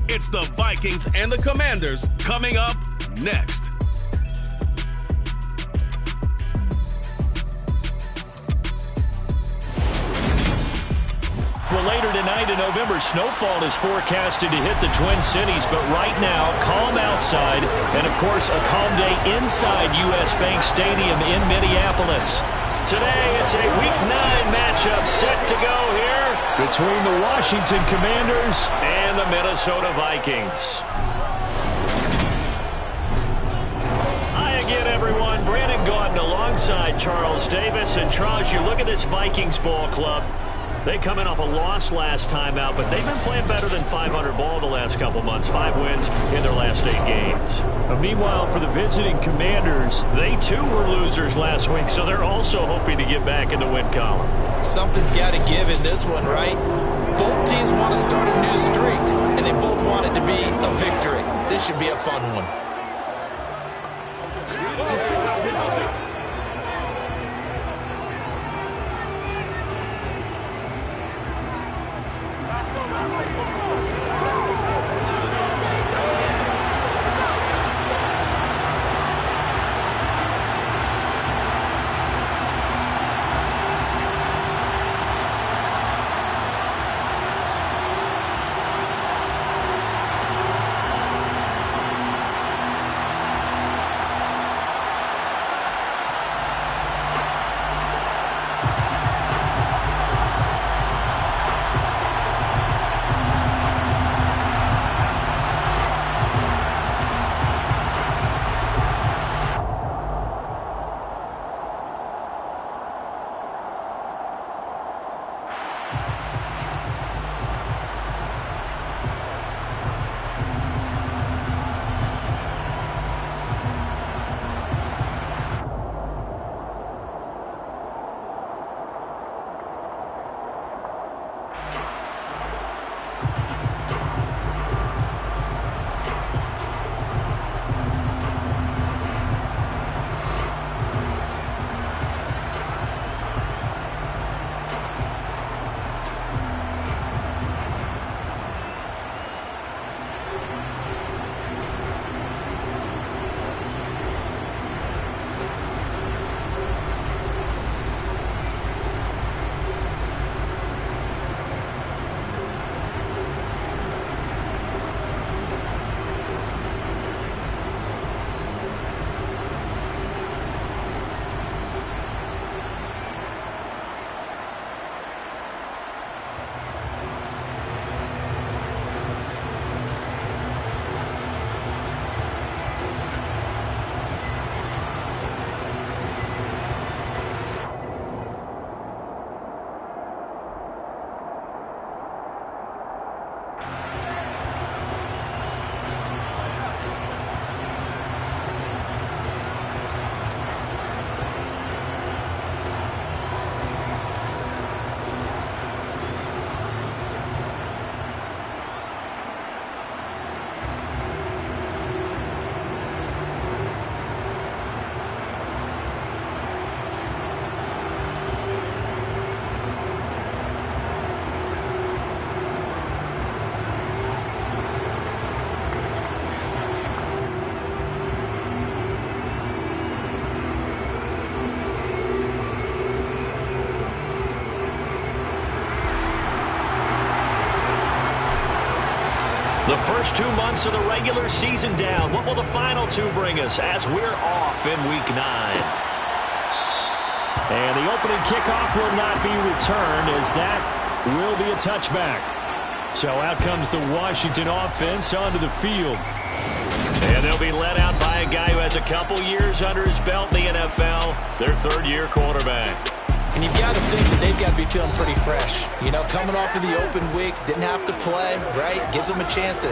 It's the Vikings and the Commanders coming up next. Well, later tonight in November, snowfall is forecasted to hit the Twin Cities, but right now, calm outside, and of course, a calm day inside U.S. Bank Stadium in Minneapolis. Today, it's a Week 9 matchup set to go here between the Washington Commanders and the Minnesota Vikings. Hi again, everyone. Brandon Gaudin alongside Charles Davis. And Charles, you look at this Vikings ball club. They come in off a loss last time out, but they've been playing better than 500 ball the last couple months. 5 wins in their last 8 games. Meanwhile, for the visiting Commanders, they too were losers last week, so they're also hoping to get back in the win column. Something's got to give in this one, right? Both teams want to start a new streak, and they both want it to be a victory. This should be a fun one. The first 2 months of the regular season down. What will the final 2 bring us as we're off in Week 9? And the opening kickoff will not be returned, as that will be a touchback. So out comes the Washington offense onto the field. And they'll be led out by a guy who has a couple years under his belt in the NFL, their third-year quarterback. And you've got to think that they've got to be feeling pretty fresh. You know, coming off of the open week, didn't have to play, right? Gives them a chance to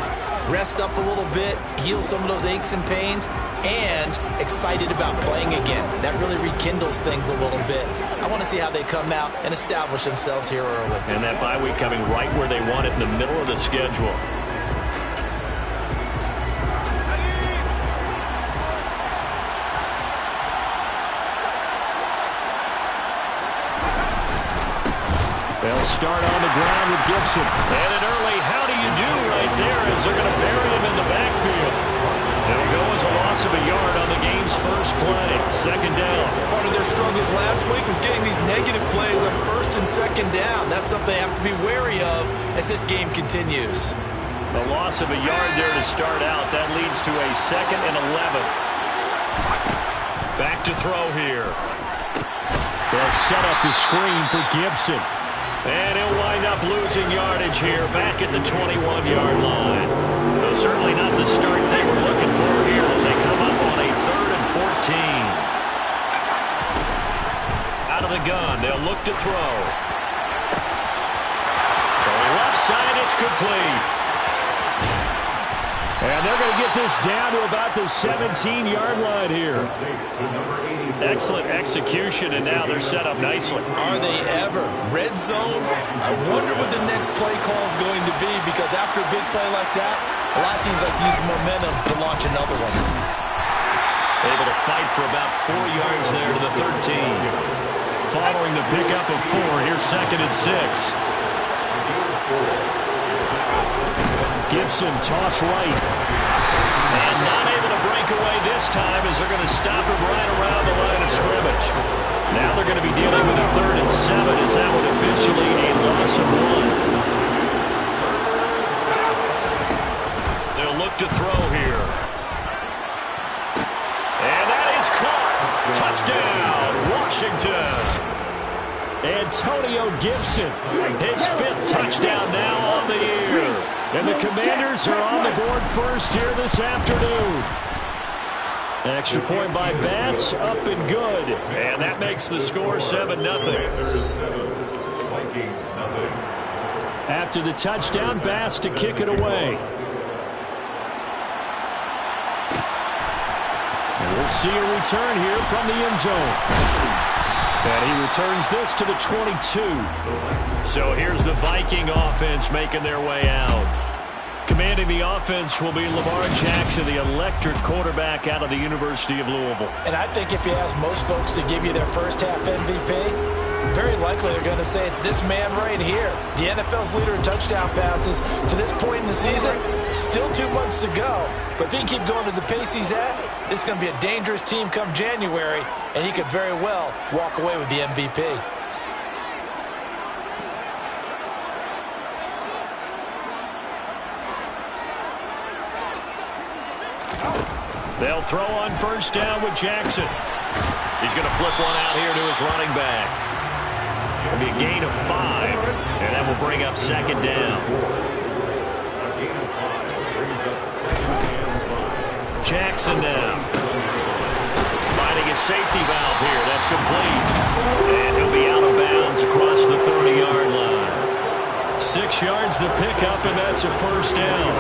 rest up a little bit, heal some of those aches and pains, and excited about playing again. That really rekindles things a little bit. I want to see how they come out and establish themselves here early. And that bye week coming right where they want it, in the middle of the schedule. They'll start on the ground with Gibson. And an early how do you do right there as they're going to bury him in the backfield. It'll go as a loss of a yard on the game's first play. Second down. Part of their struggles last week was getting these negative plays on first and second down. That's something they have to be wary of as this game continues. A loss of a yard there to start out. That leads to a 2nd and 11. Back to throw here. They'll set up the screen for Gibson. And he'll wind up losing yardage here back at the 21-yard line. Though certainly not the start they were looking for here as they come up on a 3rd and 14. Out of the gun, they'll look to throw. Throwing left side, it's complete. And they're going to get this down to about the 17-yard line here. Excellent execution, and now they're set up nicely. Are they ever? Red zone? I wonder what the next play call is going to be, because after a big play like that, a lot of teams like to use momentum to launch another one. Able to fight for about 4 yards there to the 13. Following the pickup of 4, here's 2nd and 6. Gibson toss right. And not able to break away this time as they're going to stop him right around the line of scrimmage. Now they're going to be dealing with a 3rd and 7 as that one officially a loss of 1. They'll look to throw here. And that is caught. Touchdown, Washington. Antonio Gibson, his 5th touchdown now on the year. And the Commanders are on the board first here this afternoon. An extra point by Bass, up and good. And that makes the score 7-0. After the touchdown, Bass to kick it away. And we'll see a return here from the end zone. And he returns this to the 22. So here's the Viking offense making their way out. Commanding the offense will be Lamar Jackson, the electric quarterback out of the University of Louisville. And I think if you ask most folks to give you their first half MVP, very likely they're going to say it's this man right here. The NFL's leader in touchdown passes to this point in the season. Still 2 months to go. But if he can keep going to the pace he's at, this is going to be a dangerous team come January, and he could very well walk away with the MVP. They'll throw on first down with Jackson. He's going to flip one out here to his running back. It'll be a gain of 5, and that will bring up 2nd down. Jackson now. Finding a safety valve here. That's complete. And he'll be out of bounds across the 30-yard line. 6 yards the pickup, and that's a first down.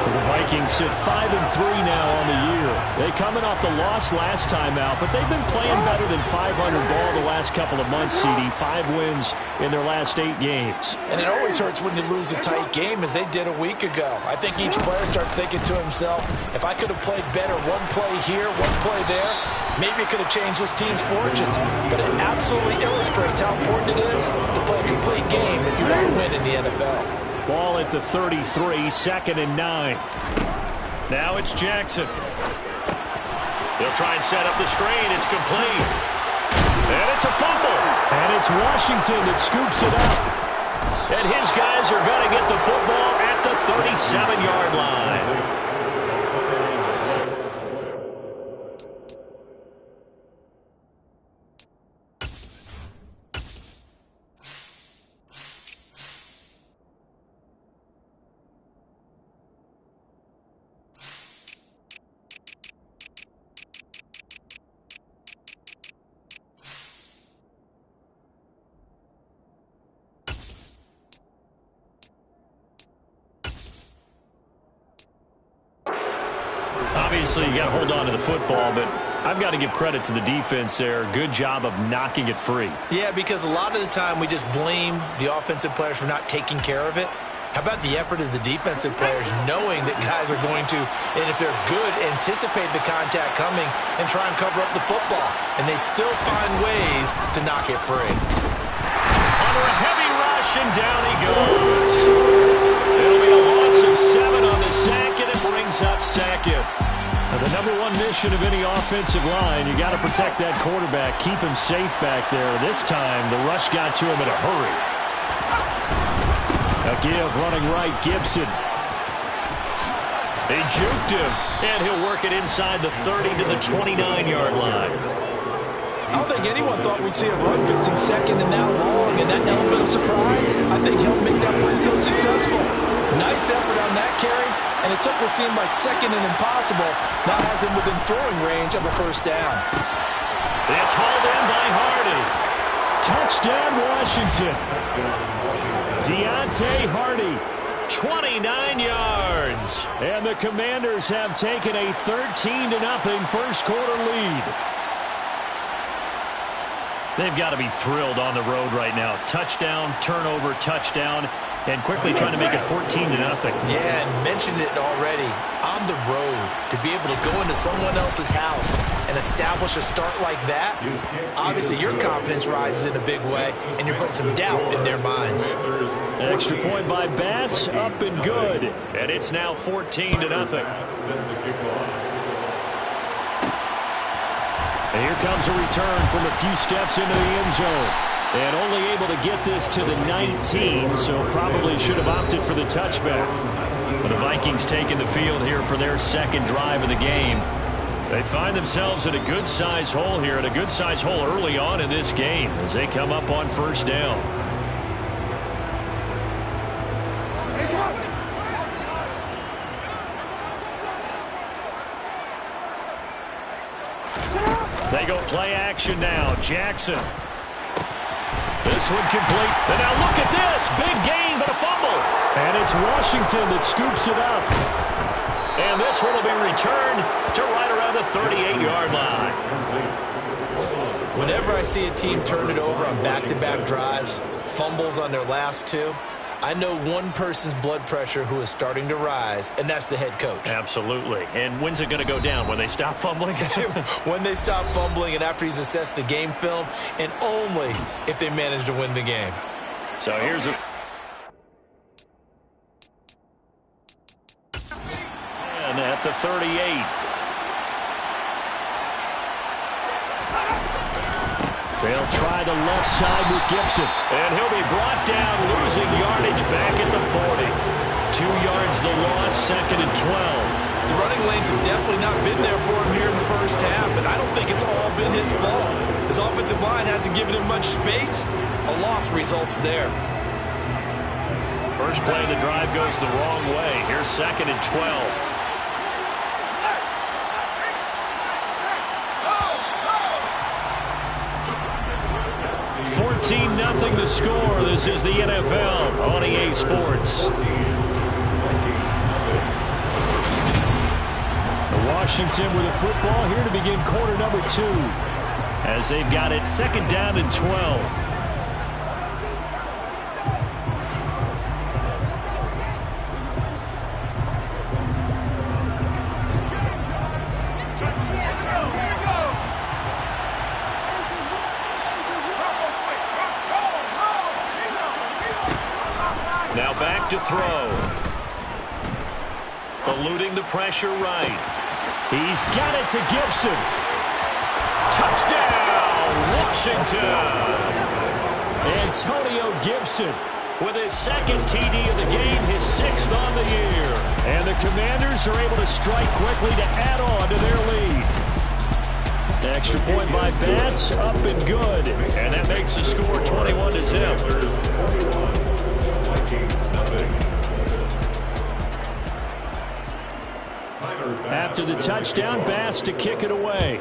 The Vikings sit 5-3 now on the year. They coming off the loss last time out, but they've been playing better than 500 ball the last couple of months, CD. 5 wins in their last 8 games. And it always hurts when you lose a tight game, as they did a week ago. I think each player starts thinking to himself, if I could have played better one play here, one play there, maybe it could have changed this team's fortunes. But it absolutely illustrates how important it is to play a complete game if you want to win in the NFL. Ball at the 33, 2nd and 9. Now it's Jackson. They'll try and set up the screen. It's complete. And it's a fumble. And it's Washington that scoops it up. And his guys are going to get the football at the 37-yard line. Obviously, you got to hold on to the football, but I've got to give credit to the defense there. Good job of knocking it free. Yeah, because a lot of the time we just blame the offensive players for not taking care of it. How about the effort of the defensive players knowing that guys are going to, and if they're good, anticipate the contact coming and try and cover up the football. And they still find ways to knock it free. Under a heavy rush, and down he goes. It'll be a loss of 7 on the one mission of any offensive line. You got to protect that quarterback, keep him safe back there. This time, the rush got to him in a hurry. A give running right, Gibson. They juked him, and he'll work it inside the 30 to the 29-yard line. I don't think anyone thought we'd see a run facing second and that long, and that element of surprise, I think, helped make that play so successful. Nice effort on that carry, and it took what seemed like second and impossible. Now has him within throwing range of a first down. It's hauled in by Hardy. Touchdown, Washington. Deontay Hardy, 29 yards. And the Commanders have taken a 13-0 first quarter lead. They've got to be thrilled on the road right now. Touchdown, turnover, touchdown, and quickly trying to make it 14-0. Yeah, and mentioned it already. On the road, to be able to go into someone else's house and establish a start like that, obviously your confidence rises in a big way, and you're putting some doubt in their minds. Extra point by Bass, up and good. And it's now 14-0. And here comes a return from a few steps into the end zone. And only able to get this to the 19, so probably should have opted for the touchback. But the Vikings taking the field here for their second drive of the game. They find themselves in a good-sized hole here, and a good-sized hole early on in this game as they come up on first down. They go play action now. Jackson. This one complete. And now look at this. Big gain, but a fumble. And it's Washington that scoops it up. And this one will be returned to right around the 38-yard line. Whenever I see a team turn it over on back-to-back drives, fumbles on their last two, I know one person's blood pressure who is starting to rise, and that's the head coach. Absolutely. And when's it going to go down? When they stop fumbling? When they stop fumbling and after he's assessed the game film, and only if they manage to win the game. So here's a... And at the 38. They'll try the left side with Gibson. And he'll be brought down, losing yardage back at the 40. 2 yards the loss, second and 12. The running lanes have definitely not been there for him here in the first half, and I don't think it's all been his fault. His offensive line hasn't given him much space. A loss results there. First play of the drive goes the wrong way. Here's second and 12. 14-0 the score. This is the NFL on EA Sports. Washington with a football here to begin quarter number 2. As they've got it second down and 12. Now back to throw. Eluding the pressure right. He's got it to Gibson. Touchdown, Washington. Antonio Gibson with his second TD of the game, his 6th on the year. And the Commanders are able to strike quickly to add on to their lead. Extra point by Bass, up and good. And that makes the score 21-0. After the touchdown, Bass to kick it away.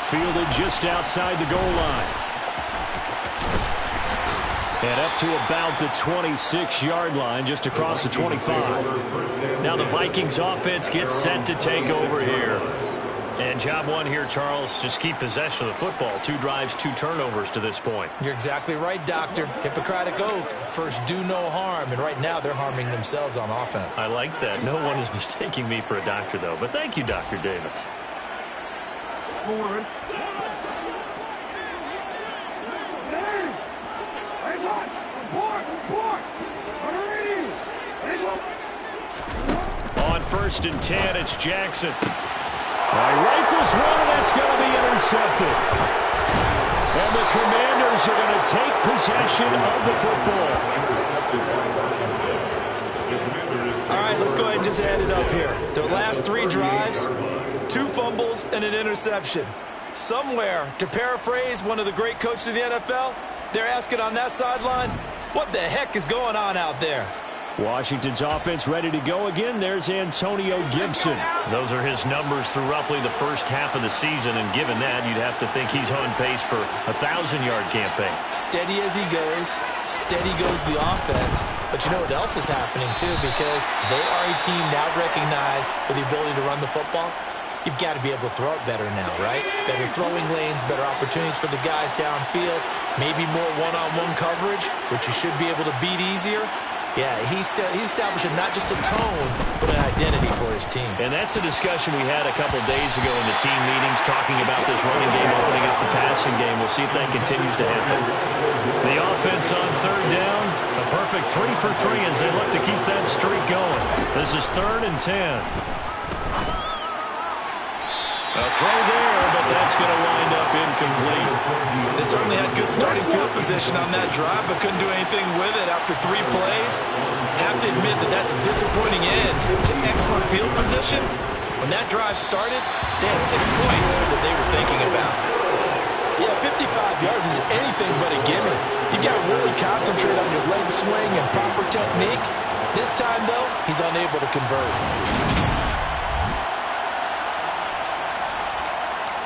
Fielded just outside the goal line. And up to about the 26-yard line, just across the 25. Now the Vikings offense gets set to take over here. And job one here, Charles, just keep possession of the football. 2 drives, 2 turnovers to this point. You're exactly right, Doctor. Hippocratic oath. First, do no harm. And right now, they're harming themselves on offense. I like that. No one is mistaking me for a doctor, though. But thank you, Dr. Davis. On 1st and 10. It's Jackson. He rifles one, and that's going to be intercepted. And the Commanders are going to take possession of the football. All right, let's go ahead and just add it up here. Their last 3 drives, 2 fumbles and an interception. Somewhere, to paraphrase one of the great coaches of the NFL, they're asking on that sideline, what the heck is going on out there? Washington's offense ready to go again. There's Antonio Gibson. Those are his numbers through roughly the first half of the season, and given that, you'd have to think he's on pace for a 1,000-yard campaign. Steady as he goes, steady goes the offense. But you know what else is happening, too, because they are a team now recognized with the ability to run the football. You've got to be able to throw it better now, right? Better throwing lanes, better opportunities for the guys downfield, maybe more one-on-one coverage, which you should be able to beat easier. Yeah, he's establishing not just a tone, but an identity for his team. And that's a discussion we had a couple days ago in the team meetings, talking about this running game opening up the passing game. We'll see if that continues to happen. The offense on 3rd down, a perfect 3 for 3 as they look to keep that streak going. This is 3rd and 10. A throw there, but that's going to wind up incomplete. They certainly had good starting field position on that drive, but couldn't do anything with it after 3 plays. Have to admit that that's a disappointing end to excellent field position. When that drive started, they had 6 points that they were thinking about. Yeah, 55 yards is anything but a gimme. You got to really concentrate on your leg swing and proper technique. This time, though, he's unable to convert.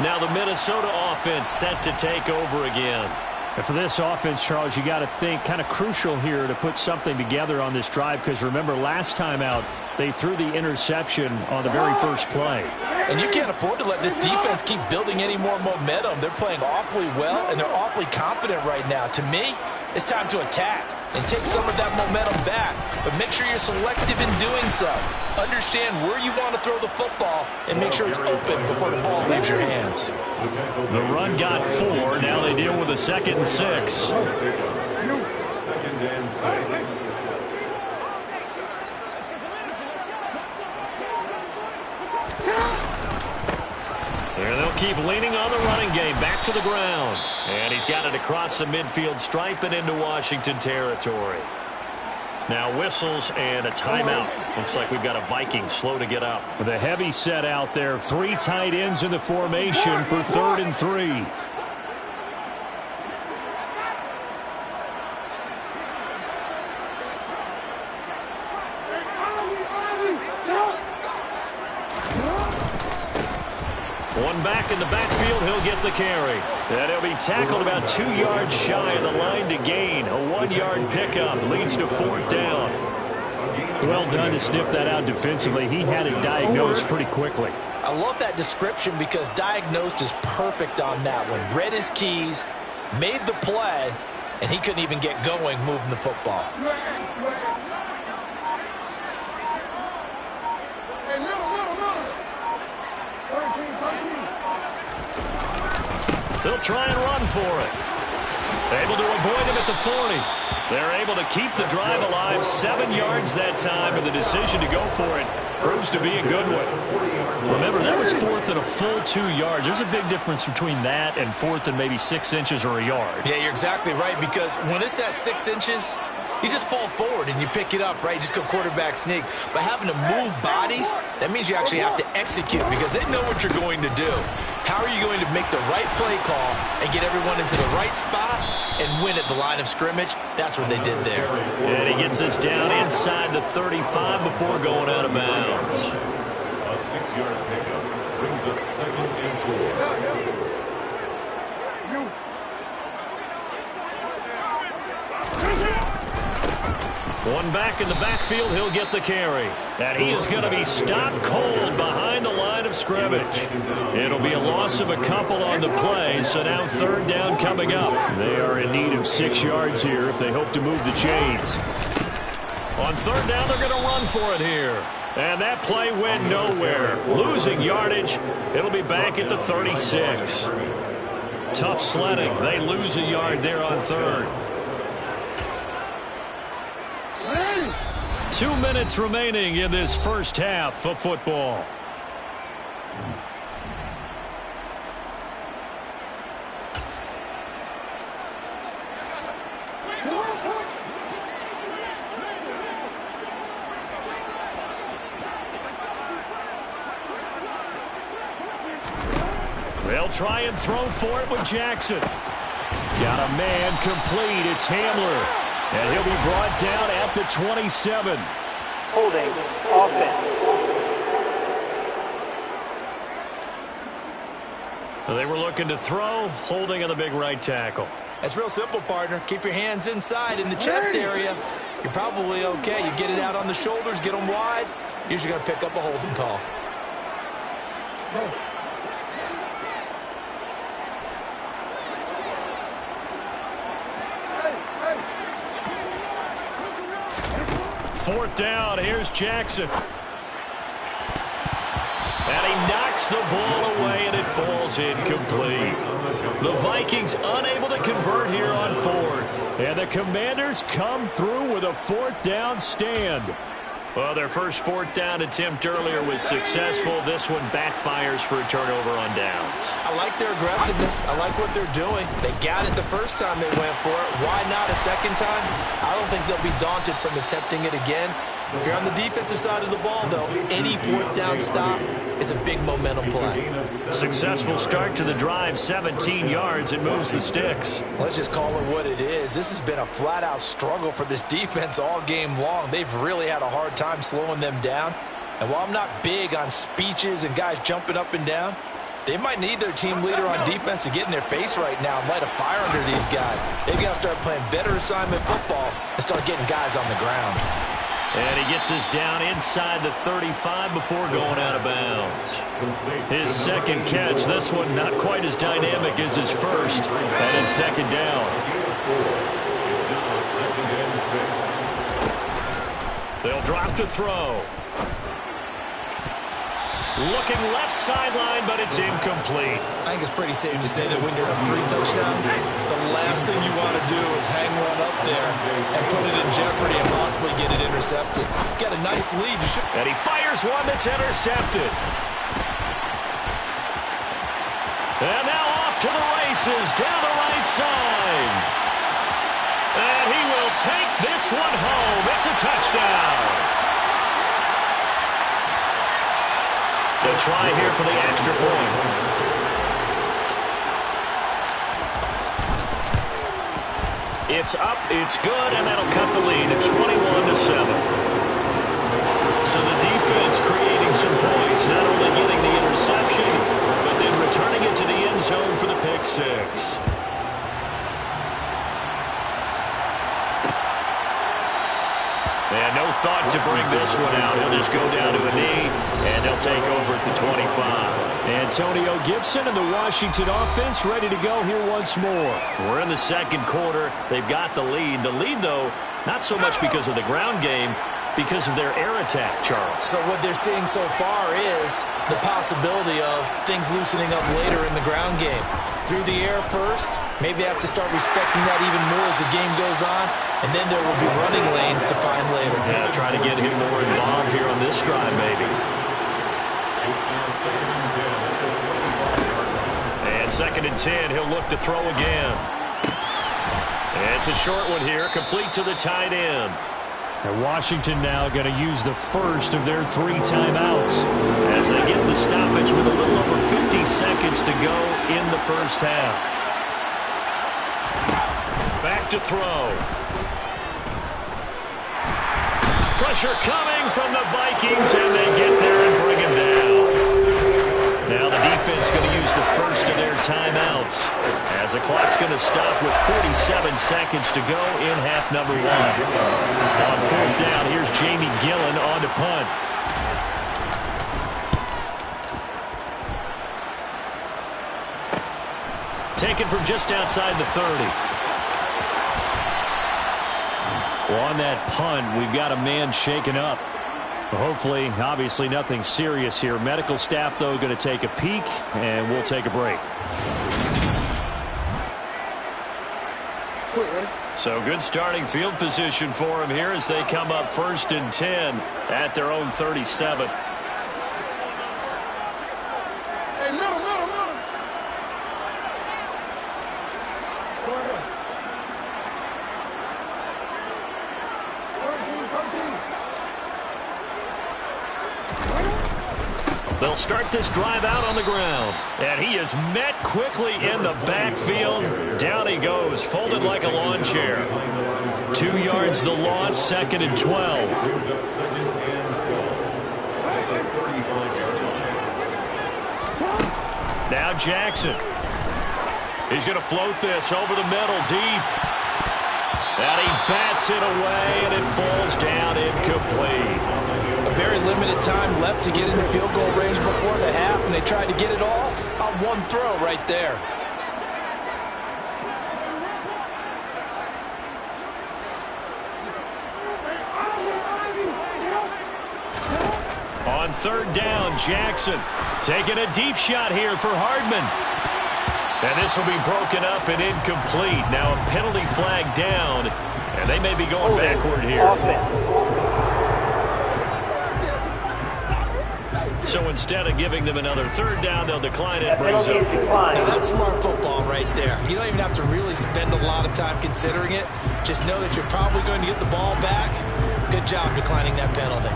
Now the Minnesota offense set to take over again. And for this offense, Charles, you got to think kind of crucial here to put something together on this drive, because remember last time out they threw the interception on the very first play. And you can't afford to let this defense keep building any more momentum. They're playing awfully well, and they're awfully confident right now. To me, it's time to attack and take some of that momentum back. But make sure you're selective in doing so. Understand where you want to throw the football and make sure it's open before the ball leaves your hands. The run got 4. Now they deal with a 2nd and 6. 2nd and 6. And they'll keep leaning on the running game. Back to the ground. And he's got it across the midfield stripe and into Washington territory. Now whistles and a timeout. Looks like we've got a Viking slow to get up. The heavy set out there. 3 tight ends in the formation for 3rd and 3. One back in the backfield, he'll get the carry. And he'll be tackled about 2 yards shy of the line to gain. A 1-yard pickup leads to 4th down. Well done to sniff that out defensively. He had it diagnosed pretty quickly. I love that description because diagnosed is perfect on that one. Read his keys, made the play, and he couldn't even get going moving the football. They'll try and run for it. Able to avoid him at the 40. They're able to keep the drive alive. 7 yards that time, and the decision to go for it proves to be a good one. Remember, that was 4th and a full 2 yards. There's a big difference between that and 4th and maybe 6 inches or a yard. Yeah, you're exactly right, because when it's at 6 inches, you just fall forward and you pick it up, right? You just go quarterback sneak. But having to move bodies, that means you actually have to execute because they know what you're going to do. How are you going to make the right play call and get everyone into the right spot and win at the line of scrimmage? That's what they did there. And he gets us down inside the 35 before going out of bounds. A 6-yard pickup brings up 2nd and 4. One back in the backfield, he'll get the carry. And he is going to be stopped cold behind the line of scrimmage. It'll be a loss of a couple on the play, so now 3rd down coming up. They are in need of 6 yards here if they hope to move the chains. On 3rd down, they're going to run for it here. And that play went nowhere. Losing yardage, it'll be back at the 36. Tough sledding. They lose a yard there on 3rd. 2 minutes remaining in this first half of football. They'll try and throw for it with Jackson. Got a man complete. It's Hamler. And he'll be brought down at the 27. Holding offense. They were looking to throw, holding on the big right tackle. That's real simple, partner. Keep your hands inside in the chest area. You're probably okay. You get it out on the shoulders, get them wide. Usually going to pick up a holding call. Fourth down, here's Jackson. And he knocks the ball away, and it falls incomplete. The Vikings unable to convert here on fourth. And the Commanders come through with a fourth down stand. Well, their first fourth down attempt earlier was successful. This one backfires for a turnover on downs. I like their aggressiveness. I like what they're doing. They got it the first time they went for it. Why not a second time? I don't think they'll be daunted from attempting it again. If you're on the defensive side of the ball, though, any fourth down stop is a big momentum play. Successful start to the drive, 17 yards. It moves the sticks. Let's just call it what it is. This has been a flat-out struggle for this defense all game long. They've really had a hard time slowing them down. And while I'm not big on speeches and guys jumping up and down, they might need their team leader on defense to get in their face right now and light a fire under these guys. They've got to start playing better assignment football and start getting guys on the ground. And he gets us down inside the 35 before going out of bounds. His second catch, this one not quite as dynamic as his first. And it's second down. It's now 2nd and 6. They'll drop to throw. Looking left sideline, but it's incomplete. I think it's pretty safe to say that when you're up 3 touchdowns, the last thing you want to do is hang one up there and put it in jeopardy and possibly get it intercepted. Got a nice lead. You should. And he fires one that's intercepted. And now off to the races down the right side. And he will take this one home. It's a touchdown. They'll try here for the extra point. It's up, it's good, and that'll cut the lead to 21-7. So the defense creating some points, not only getting the interception, but then returning it to the end zone for the pick six. And no thought to bring this one out. He'll just go down to a knee, and they'll take over at the 25. Antonio Gibson and the Washington offense ready to go here once more. We're in the second quarter. They've got the lead. The lead, though, not so much because of the ground game, because of their air attack, Charles. So what they're seeing so far is the possibility of things loosening up later in the ground game. Through the air first, maybe they have to start respecting that even more as the game goes on, and then there will be running lanes to find later. Yeah, try to get him more involved here on this drive, maybe. It's now 2nd and 10. And 2nd and 10, he'll look to throw again. It's a short one here, complete to the tight end. And Washington now going to use the first of their 3 timeouts as they get the stoppage with a little over 50 seconds to go in the first half. Back to throw. Pressure coming from the Vikings, and they get there and bring him down. Now the defense going to use the first of their timeouts as the clock's going to stop with 47 seconds to go in half number 1. On 4th down, here's Jamie Gillen on to punt. Taken from just outside the 30. Well, on that punt, we've got a man shaken up. Hopefully, obviously nothing serious here. Medical staff, though, going to take a peek, and we'll take a break. So good starting field position for him here as they come up 1st and 10 at their own 37. They'll start this drive out on the ground. And he is met quickly in the backfield. Down he goes, folded like a lawn chair. 2 yards the loss, 2nd and 12. Now Jackson. He's going to float this over the middle, deep. And he bats it away, and it falls down incomplete. Very limited time left to get into field goal range before the half, and they tried to get it all on one throw right there. On 3rd down, Jackson taking a deep shot here for Hardman. And this will be broken up and incomplete. Now a penalty flag down, and they may be going backward here. So instead of giving them another 3rd down, they'll decline it. Brings up 4. Now that's smart football right there. You don't even have to really spend a lot of time considering it. Just know that you're probably going to get the ball back. Good job declining that penalty.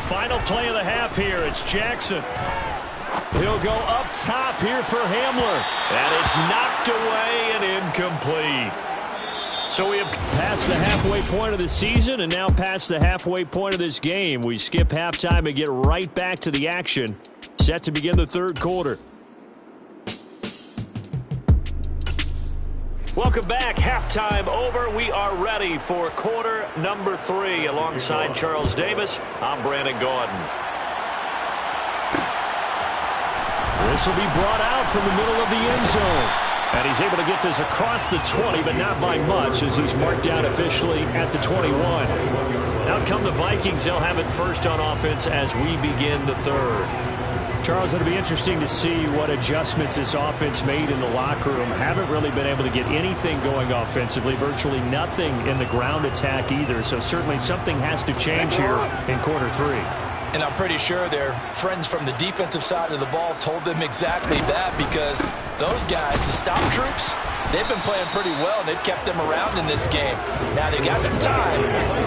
Final play of the half here. It's Jackson. He'll go up top here for Hamler. And it's knocked away and incomplete. So we have passed the halfway point of the season and now past the halfway point of this game. We skip halftime and get right back to the action. Set to begin the 3rd quarter. Welcome back. Halftime over. We are ready for quarter number 3. Alongside Charles Davis, I'm Brandon Gordon. This will be brought out from the middle of the end zone. And he's able to get this across the 20, but not by much as he's marked down officially at the 21. Out come the Vikings. They'll have it first on offense as we begin the 3rd. Charles, it'll be interesting to see what adjustments this offense made in the locker room. Haven't really been able to get anything going offensively, virtually nothing in the ground attack either. So certainly something has to change here in quarter 3. And I'm pretty sure their friends from the defensive side of the ball told them exactly that, because those guys, the stop troops, they've been playing pretty well, and they've kept them around in this game. Now, they've got some time.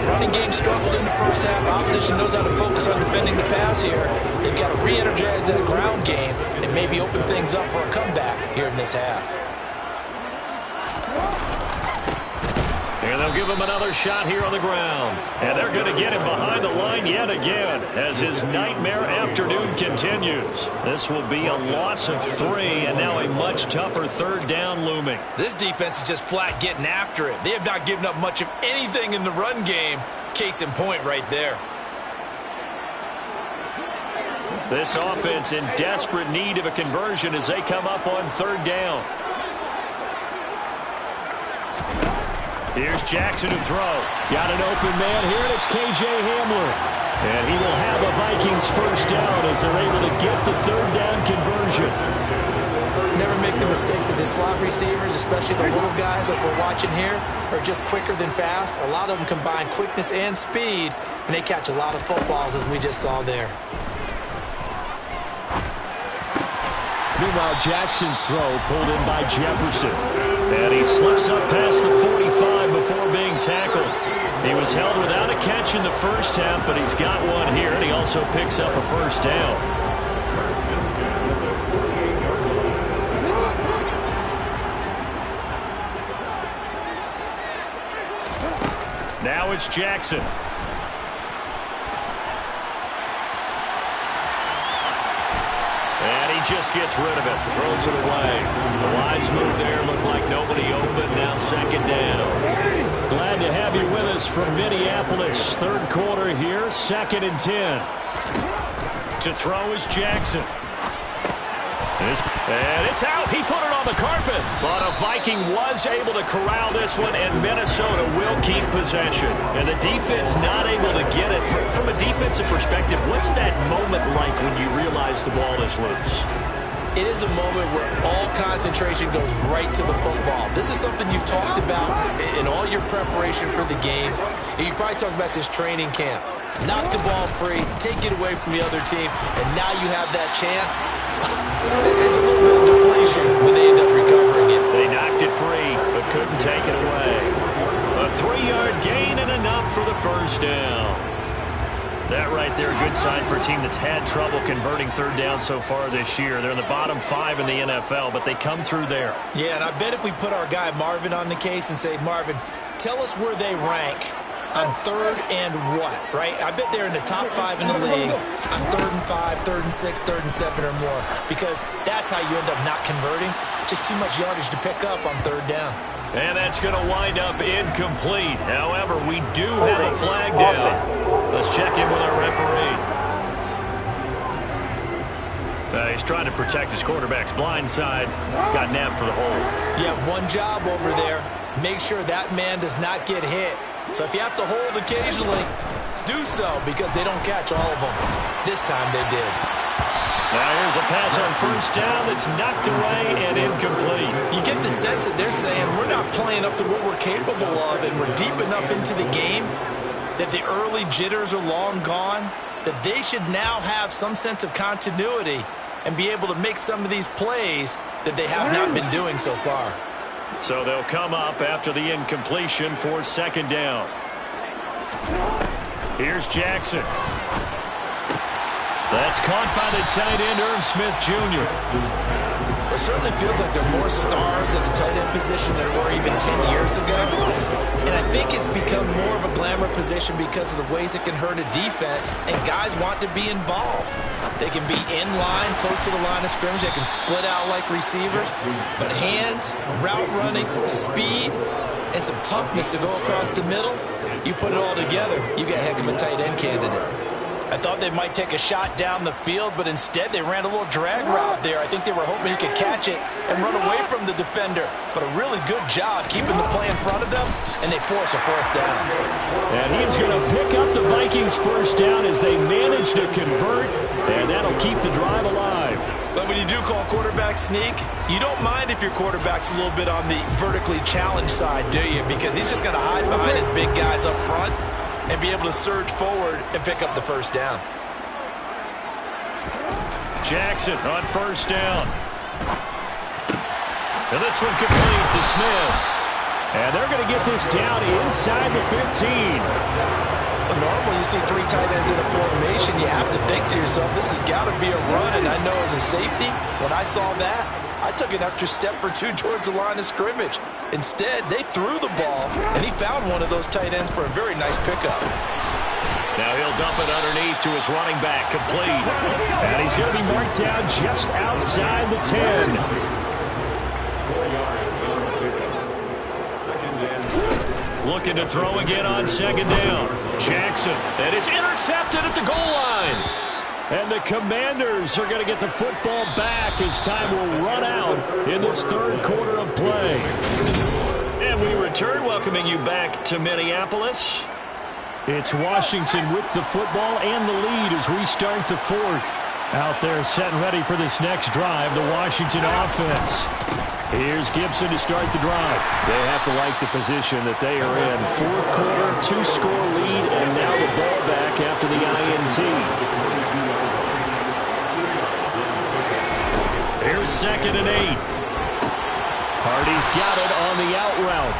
Running game struggled in the first half. Opposition knows how to focus on defending the pass here. They've got to re-energize that ground game and maybe open things up for a comeback here in this half. And they'll give him another shot here on the ground. And they're going to get him behind the line yet again as his nightmare afternoon continues. This will be a loss of 3 and now a much tougher 3rd down looming. This defense is just flat getting after it. They have not given up much of anything in the run game. Case in point right there. This offense in desperate need of a conversion as they come up on 3rd down. Here's Jackson to throw. Got an open man here, and it's K.J. Hamler. And he will have a Vikings first down as they're able to get the 3rd down conversion. Never make the mistake that the slot receivers, especially the little guys that we're watching here, are just quicker than fast. A lot of them combine quickness and speed, and they catch a lot of footballs, as we just saw there. Meanwhile, Jackson's throw pulled in by Jefferson. And he slips up past the 45 before being tackled. He was held without a catch in the first half, but he's got one here, and he also picks up a first down. Now it's Jackson. And he just gets rid of it. Throws it away. The wise move there. Looked like nobody open. Now 2nd down. Glad to have you with us from Minneapolis. Third quarter here, 2nd and 10. To throw is Jackson. And it's out. He put it on the carpet. But a Viking was able to corral this one, and Minnesota will keep possession. And the defense not able to get it. From a defensive perspective, what's that moment like when you realize the ball is loose? It is a moment where all concentration goes right to the football. This is something you've talked about in all your preparation for the game. And you probably talked about since training camp. Knock the ball free, take it away from the other team, and now you have that chance. There's a little bit of deflation when they end up recovering it. They knocked it free, but couldn't take it away. A 3-yard gain and enough for the first down. That right there, a good sign for a team that's had trouble converting third down so far this year. They're in the bottom 5 in the NFL, but they come through there. Yeah, and I bet if we put our guy Marvin on the case and say, Marvin, tell us where they rank on 3rd and what, right? I bet they're in the top 5 in the league on 3rd and 5, 3rd and 6, 3rd and 7 or more, because that's how you end up not converting. Just too much yardage to pick up on 3rd down. And that's going to wind up incomplete. However, we do have a flag down. Let's check in with our referee. He's trying to protect his quarterback's blind side. Got nabbed for the hold. You have one job over there. Make sure that man does not get hit. So if you have to hold occasionally, do so, because they don't catch all of them. This time they did. Now here's a pass on first down that's knocked away and incomplete. You get the sense that they're saying we're not playing up to what we're capable of, and we're deep enough into the game that the early jitters are long gone, that they should now have some sense of continuity and be able to make some of these plays that they have not been doing so far. So they'll come up after the incompletion for 2nd down. Here's Jackson. That's caught by the tight end, Irv Smith Jr. It certainly feels like there are more stars at the tight end position than there were even 10 years ago. And I think it's become more of a glamour position because of the ways it can hurt a defense, and guys want to be involved. They can be in line, close to the line of scrimmage. They can split out like receivers. But hands, route running, speed, and some toughness to go across the middle, you put it all together, you got a heck of a tight end candidate. I thought they might take a shot down the field, but instead they ran a little drag route there. I think they were hoping he could catch it and run away from the defender. But a really good job keeping the play in front of them, and they force a 4th down. And he's going to pick up the Vikings' first down as they manage to convert, and that'll keep the drive alive. But when you do call quarterback sneak, you don't mind if your quarterback's a little bit on the vertically challenged side, do you? Because he's just going to hide behind his big guys up front and be able to surge forward and pick up the first down. Jackson on first down. And this one complete to Smith. And they're going to get this down inside the 15. Well, normally you see 3 tight ends in a formation, you have to think to yourself, this has got to be a run. And I know as a safety, when I saw that, I took an extra step or 2 towards the line of scrimmage. Instead, they threw the ball, and he found one of those tight ends for a very nice pickup. Now he'll dump it underneath to his running back, complete. And he's going to be marked down just outside the 10. 4 yards on the pickup. 2nd and 10. Looking to throw again on 2nd down. Jackson, and it's intercepted at the goal line. And the Commanders are going to get the football back as time will run out in this 3rd quarter of play. And we return, welcoming you back to Minneapolis. It's Washington with the football and the lead as we start the 4th. Out there set and ready for this next drive, the Washington offense. Here's Gibson to start the drive. They have to like the position that they are in. 4th quarter, 2-score lead, and now the ball back after the INT. Here's 2nd and 8. Hardy's got it on the out route.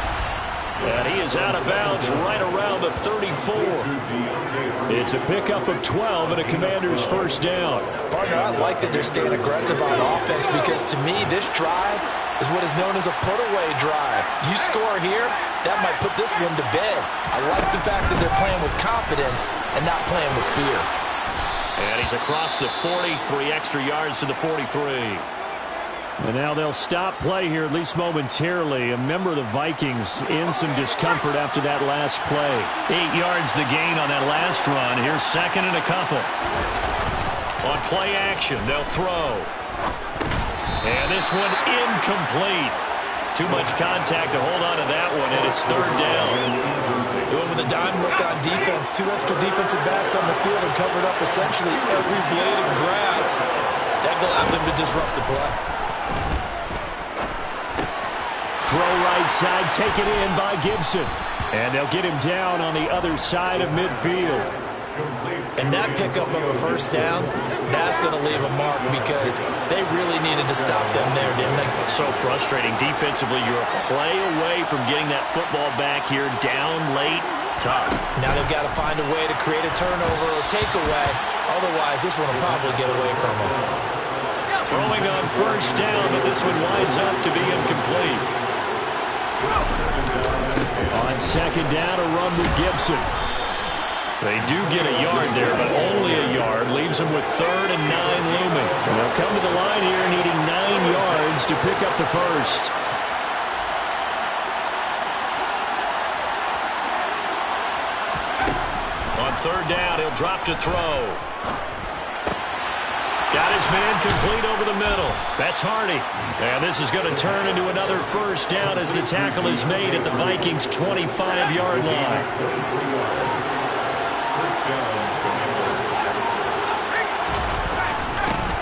And he is out of bounds right around the 34. It's a pickup of 12 and a Commander's first down. Partner, I like that they're staying aggressive on offense because to me, this drive is what is known as a put-away drive. You score here, that might put this one to bed. I like the fact that they're playing with confidence and not playing with fear. And he's across the 40, 3 extra yards to the 43. And now they'll stop play here, at least momentarily. A member of the Vikings in some discomfort after that last play. 8 yards the gain on that last run. Here's second and a couple. On play action, they'll throw. And this one incomplete. Too much contact to hold on to that one, and it's third down. Going with a dime look on defense. 2 extra defensive backs on the field and covered up essentially every blade of grass. That allowed them to disrupt the play. Throw right side, taken in by Gibson. And they'll get him down on the other side of midfield. And that pickup of a first down, that's going to leave a mark because they really needed to stop them there, didn't they? So frustrating. Defensively, you're a play away from getting that football back here down late. Tough. Now they've got to find a way to create a turnover or takeaway. Otherwise, this one will probably get away from them. Throwing on first down, but this one winds up to be incomplete. On second down, a run with Gibson. They do get a yard there, but only a yard. Leaves them with 3rd and 9 looming. And they'll come to the line here needing 9 yards to pick up the first. On third down, he'll drop to throw. Got his man complete over the middle. That's Hardy. And this is going to turn into another first down as the tackle is made at the Vikings' 25-yard line.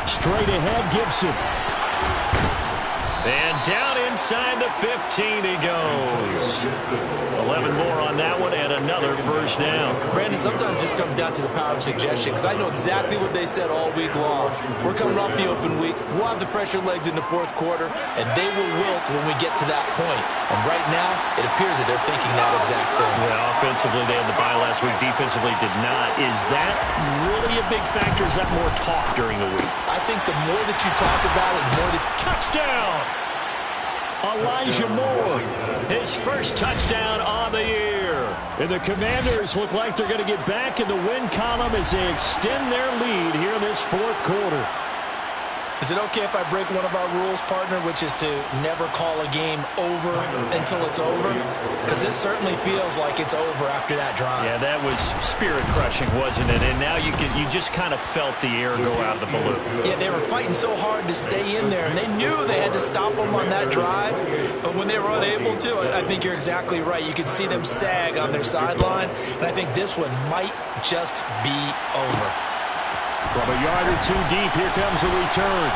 Straight ahead, Gibson. And down inside the 15 he goes. 11 more on that one and another first down. Brandon, sometimes it just comes down to the power of suggestion because I know exactly what they said all week long. We're coming off the open week. We'll have the fresher legs in the fourth quarter, and they will wilt when we get to that point. And right now, it appears that they're thinking that exact thing. Yeah, offensively, they had the bye last week. Defensively, did not. Is that really a big factor? Is that more talk during the week? I think the more that you talk about it, the more that... Touchdown! Elijah Moore, his first touchdown on the year. And the Commanders look like they're going to get back in the win column as they extend their lead here in this fourth quarter. Is it okay if I break one of our rules, partner, which is to never call a game over until it's over? Because this certainly feels like it's over after that drive. Yeah, that was spirit-crushing, wasn't it? And now you just kind of felt the air go out of the balloon. Yeah, they were fighting so hard to stay in there, and they knew they had to stop them on that drive. But when they were unable to, I think you're exactly right. You could see them sag on their sideline, and I think this one might just be over. From a yard or two deep, here comes the return.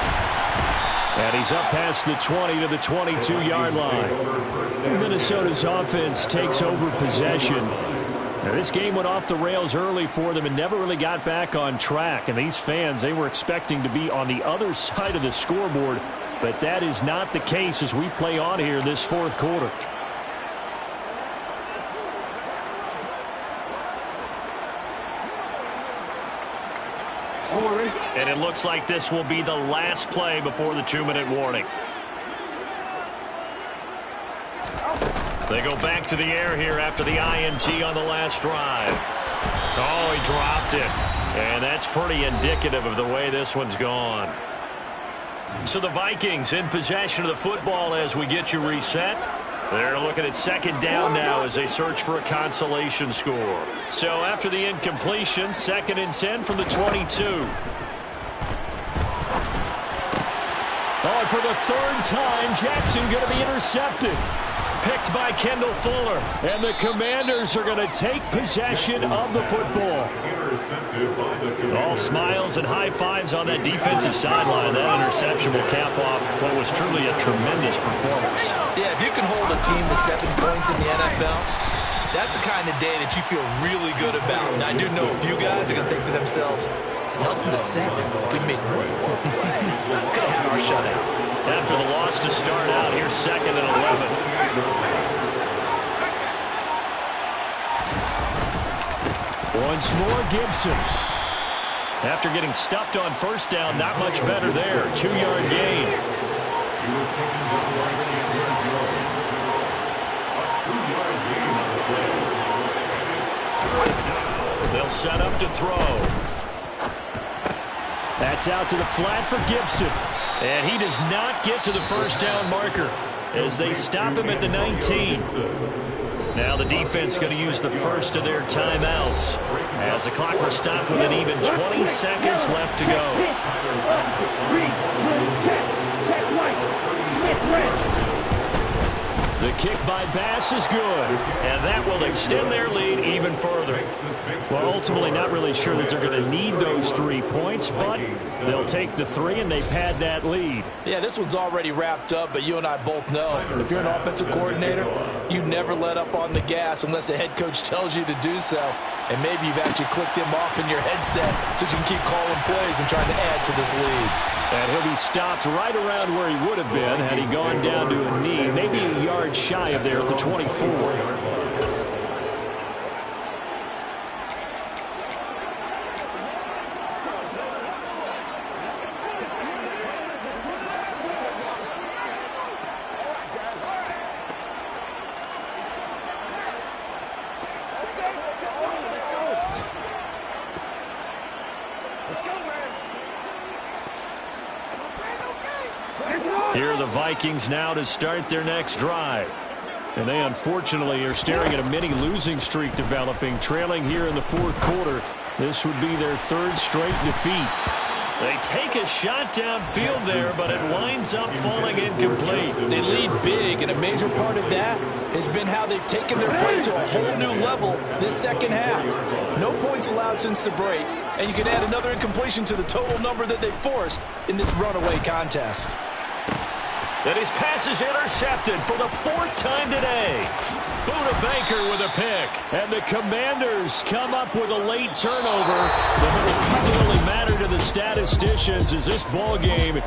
And he's up past the 20 to the 22-yard line. Minnesota's offense takes over possession. Now, this game went off the rails early for them and never really got back on track. And these fans, they were expecting to be on the other side of the scoreboard. But that is not the case as we play on here this fourth quarter. And it looks like this will be the last play before the 2-minute warning. They go back to the air here after the INT on the last drive. Oh, he dropped it. And that's pretty indicative of the way this one's gone. So the Vikings in possession of the football as we get you reset. They're looking at second down now as they search for a consolation score. So after the incompletion, 2nd and 10 from the 22. Oh, and for the 3rd time, Jackson going to be intercepted. Picked by Kendall Fuller. And the Commanders are going to take possession of the football. All smiles and high fives on that defensive sideline. That interception will cap off what was truly a tremendous performance. Yeah, if you can hold a team to 7 points in the NFL, that's the kind of day that you feel really good about. And I do know a few guys are going to think to themselves, held them to 7. If we make one more play, we could have had our shutout. After the loss to start out, here's 2nd and 11. Once more, Gibson. After getting stuffed on first down, not much better there. 2-yard gain. They'll set up to throw. That's out to the flat for Gibson. And he does not get to the first down marker as they stop him at the 19. Now the defense going to use the first of their timeouts as the clock will stop with an even 20 seconds left to go. The kick by Bass is good, and that will extend their lead even further. Well, ultimately not really sure that they're going to need those 3 points, but they'll take the 3 and they pad that lead. Yeah, this one's already wrapped up, but you and I both know if you're an offensive coordinator, you never let up on the gas unless the head coach tells you to do so. And maybe you've actually clicked him off in your headset so you can keep calling plays and trying to add to this lead. And he'll be stopped right around where he would have been had he gone down to a knee, maybe a yard shy of there at the 24. Here are the Vikings now to start their next drive. And they unfortunately are staring at a mini losing streak developing, trailing here in the fourth quarter. This would be their third straight defeat. They take a shot downfield there, but it winds up falling incomplete. They lead big, and a major part of that has been how they've taken their play to a whole new level this second half. No points allowed since the break, and you can add another incompletion to the total number that they forced in this runaway contest. And his pass is intercepted for the 4th time today. Buda Baker with a pick. And the Commanders come up with a late turnover that will probably matter to the statisticians as this ball game